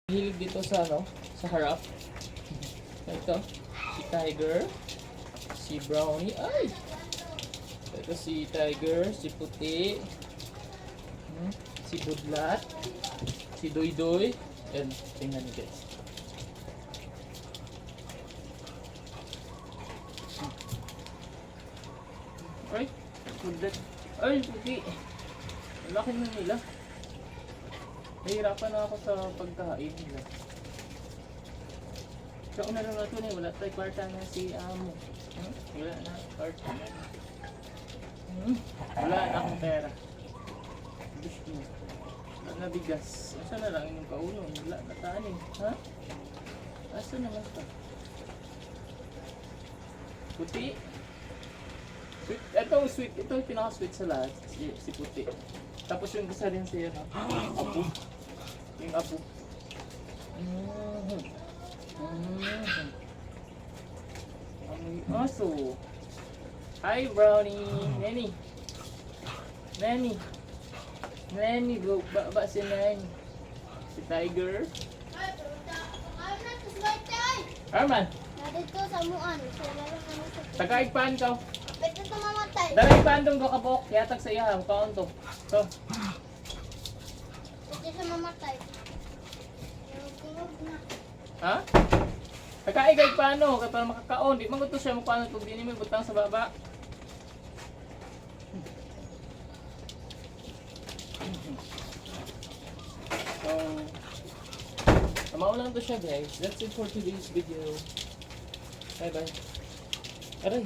Hilig dito sa sa harap. Ito, si Tiger, si Brownie, ay! Ito si Tiger, si Puti, si Budlat, si Doy-Doy, and tingnan niyo guys. Ay, Budlat, ay Puti, ang laki na nila. Nahihirapan na ako sa pagkain nila. Sa una lang natin wala tayo kwarta na si Amo. Wala na, kwarta na. Wala na akong pera. Gusto mo. Wala na bigas. Asa na lang yung kaunon? Wala na tanin. Ha? Asa naman ito? Puti. Sweet. Ito sweet. Ito yung pinaka-sweet sa lahat. Si Puti. Tapos yung isa rin siya na apo. Yung apo. Ang aso. Hi Brownie. Nenny. Nenny. Ba si Nenny. Si Tiger. Arman. Nandito sa muan. Tagaigpaan ka. Pwede ito mamatay. Tagaigpaan dong ka kabok. Yatag sa iya. Kaon to. So. Pwede siya mamatay. Yung na. Ha? Nakaigay paano? Kaya para makakaon. Di man gusto siya mo paano pag di mo butang sa baba. So, tamaw lang to siya guys. That's it for today's video. Bye bye. Aray.